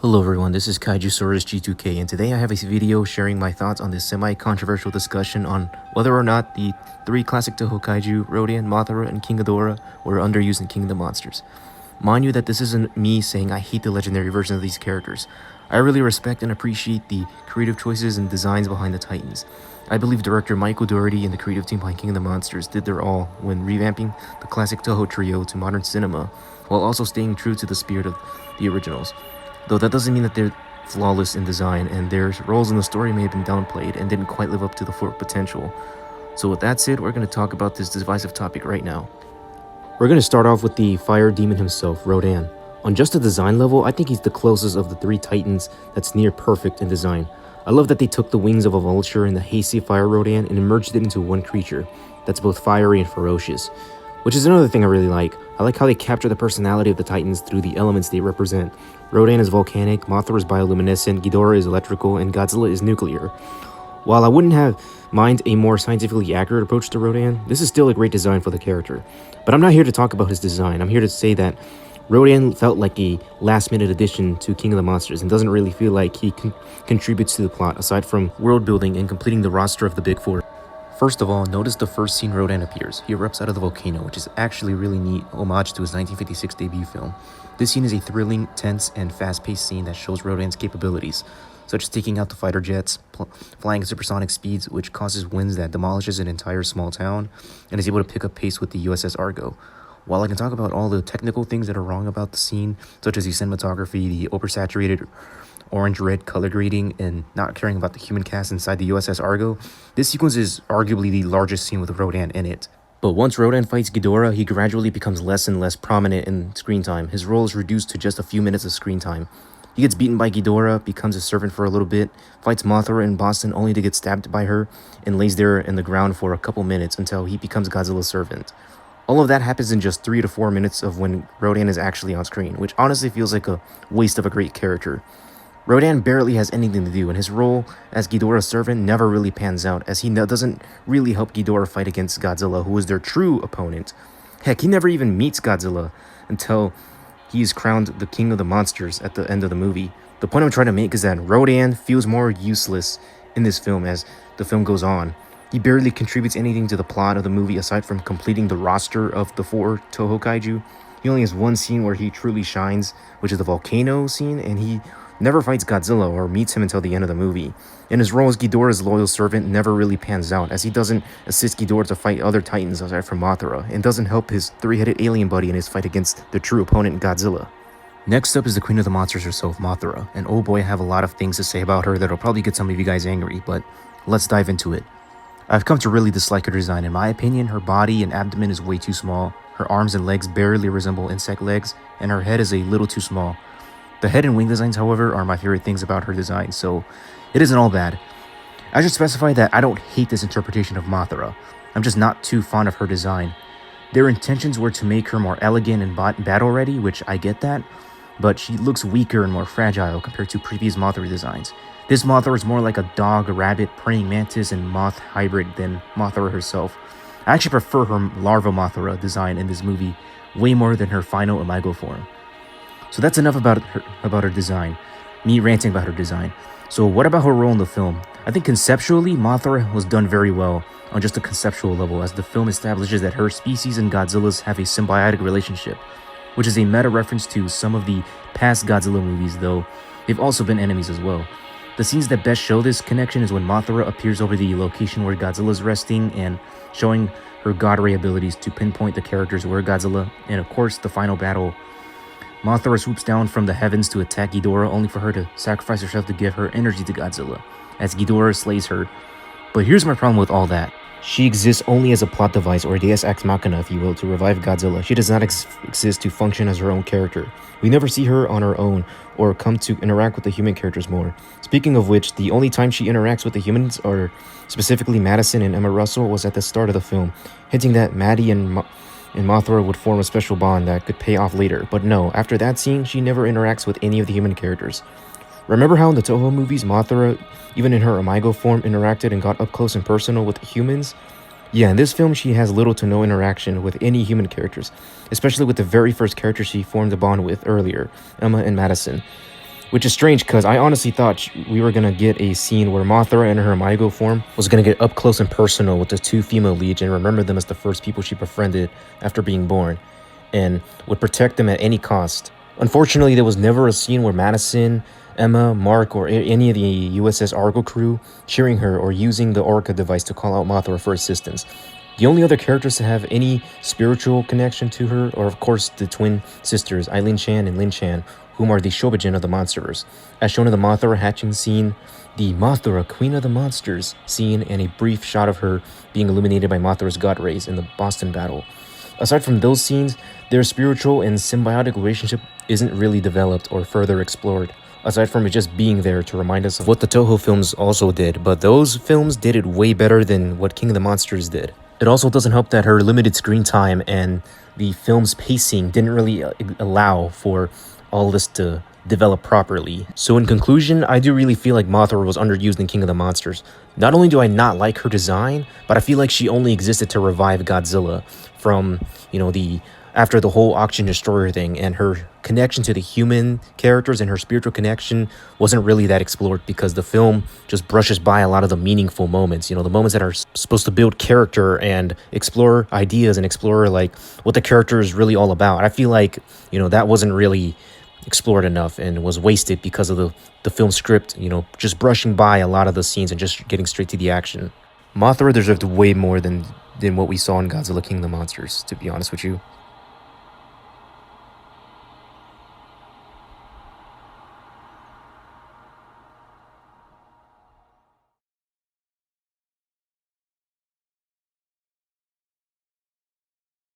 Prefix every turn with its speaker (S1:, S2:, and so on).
S1: Hello everyone, this is Kaijusaurus G2K, and today I have a video sharing my thoughts on this semi-controversial discussion on whether or not the three classic Toho Kaiju, Rodan, Mothra, and King Ghidorah were underused in King of the Monsters. Mind you that this isn't me saying I hate the legendary version of these characters. I really respect and appreciate the creative choices and designs behind the Titans. I believe director Michael Dougherty and the creative team behind King of the Monsters did their all when revamping the classic Toho trio to modern cinema, while also staying true to the spirit of the originals. Though that doesn't mean that they're flawless in design, and their roles in the story may have been downplayed and didn't quite live up to the full potential. So with that said, we're going to talk about this divisive topic right now. We're going to start off with the fire demon himself, Rodan. On just a design level, I think he's the closest of the three Titans that's near perfect in design. I love that they took the wings of a vulture and the hasty fire Rodan and merged it into one creature that's both fiery and ferocious, which is another thing I really like. I like how they capture the personality of the Titans through the elements they represent. Rodan is volcanic, Mothra is bioluminescent, Ghidorah is electrical, and Godzilla is nuclear. While I wouldn't have mind a more scientifically accurate approach to Rodan, this is still a great design for the character. But I'm not here to talk about his design. I'm here to say that Rodan felt like a last-minute addition to King of the Monsters and doesn't really feel like he contributes to the plot aside from world building and completing the roster of the Big Four. First of all, notice the first scene Rodan appears. He erupts out of the volcano, which is actually really neat homage to his 1956 debut film. This scene is a thrilling, tense, and fast-paced scene that shows Rodan's capabilities, such as taking out the fighter jets, flying at supersonic speeds, which causes winds that demolishes an entire small town, and is able to pick up pace with the USS Argo. While I can talk about all the technical things that are wrong about the scene, such as the cinematography, the oversaturated orange-red color grading, and not caring about the human cast inside the USS Argo, this sequence is arguably the largest scene with Rodan in it. But once Rodan fights Ghidorah, he gradually becomes less and less prominent in screen time. His role is reduced to just a few minutes of screen time. He gets beaten by Ghidorah, becomes a servant for a little bit, fights Mothra in Boston only to get stabbed by her, and lays there in the ground for a couple minutes until he becomes Godzilla's servant. All of that happens in just 3 to 4 minutes of when Rodan is actually on screen, which honestly feels like a waste of a great character. Rodan barely has anything to do, and his role as Ghidorah's servant never really pans out, as he doesn't really help Ghidorah fight against Godzilla, who is their true opponent. Heck, he never even meets Godzilla until he is crowned the King of the Monsters at the end of the movie. The point I'm trying to make is that Rodan feels more useless in this film as the film goes on. He barely contributes anything to the plot of the movie aside from completing the roster of the 4 Toho Kaiju. He only has one scene where he truly shines, which is the volcano scene, and he never fights Godzilla or meets him until the end of the movie. And his role as Ghidorah's loyal servant never really pans out, as he doesn't assist Ghidorah to fight other Titans aside from Mothra, and doesn't help his three-headed alien buddy in his fight against the true opponent Godzilla. Next up is the Queen of the Monsters herself, Mothra, and oh boy, I have a lot of things to say about her that'll probably get some of you guys angry, but let's dive into it. I've come to really dislike her design. In my opinion, her body and abdomen is way too small, her arms and legs barely resemble insect legs, and her head is a little too small. The head and wing designs, however, are my favorite things about her design, so it isn't all bad. I should specify that I don't hate this interpretation of Mothra. I'm just not too fond of her design. Their intentions were to make her more elegant and battle-ready, which I get that, but she looks weaker and more fragile compared to previous Mothra designs. This Mothra is more like a dog, rabbit, praying mantis, and moth hybrid than Mothra herself. I actually prefer her larva Mothra design in this movie way more than her final Imago form. So that's enough about her design, me ranting about her design. So what about her role in the film? I think conceptually, Mothra was done very well on just a conceptual level, as the film establishes that her species and Godzilla's have a symbiotic relationship, which is a meta reference to some of the past Godzilla movies, though they've also been enemies as well. The scenes that best show this connection is when Mothra appears over the location where Godzilla's resting and showing her god ray abilities to pinpoint the characters where Godzilla, and of course the final battle. Mothra swoops down from the heavens to attack Ghidorah, only for her to sacrifice herself to give her energy to Godzilla, as Ghidorah slays her. But here's my problem with all that. She exists only as a plot device, or deus ex machina if you will, to revive Godzilla. She does not exist to function as her own character. We never see her on her own, or come to interact with the human characters more. Speaking of which, the only time she interacts with the humans, or specifically Madison and Emma Russell, was at the start of the film, hinting that Maddie and Mothra would form a special bond that could pay off later. But no, after that scene, she never interacts with any of the human characters. Remember how in the Toho movies, Mothra, even in her Imago form, interacted and got up close and personal with humans? Yeah, in this film, she has little to no interaction with any human characters, especially with the very first character she formed a bond with earlier, Emma and Madison. Which is strange because I honestly thought we were gonna get a scene where Mothra in her Maigo form was gonna get up close and personal with the two female leads and remember them as the first people she befriended after being born, and would protect them at any cost. Unfortunately, there was never a scene where Madison, Emma, Mark, or any of the USS Argo crew cheering her or using the Orca device to call out Mothra for assistance. The only other characters to have any spiritual connection to her are, of course, the twin sisters, Eileen Chan and Lin Chan, whom are the Shobijin of the Monsterverse. As shown in the Mothra hatching scene, the Mothra, Queen of the Monsters scene, and a brief shot of her being illuminated by Mothra's God rays in the Boston battle. Aside from those scenes, their spiritual and symbiotic relationship isn't really developed or further explored, aside from it just being there to remind us of what the Toho films also did, but those films did it way better than what King of the Monsters did. It also doesn't help that her limited screen time and the film's pacing didn't really allow for all this to develop properly. So in conclusion, I do really feel like Mothra was underused in King of the Monsters. Not only do I not like her design, but I feel like she only existed to revive Godzilla from, after the whole Oxygen Destroyer thing, and her connection to the human characters and her spiritual connection wasn't really that explored because the film just brushes by a lot of the meaningful moments, the moments that are supposed to build character and explore ideas and explore like what the character is really all about. I feel like, that wasn't really explored enough and was wasted because of the film script, just brushing by a lot of the scenes and just getting straight to the action. Mothra deserved way more than what we saw in Godzilla King of the Monsters, to be honest with you.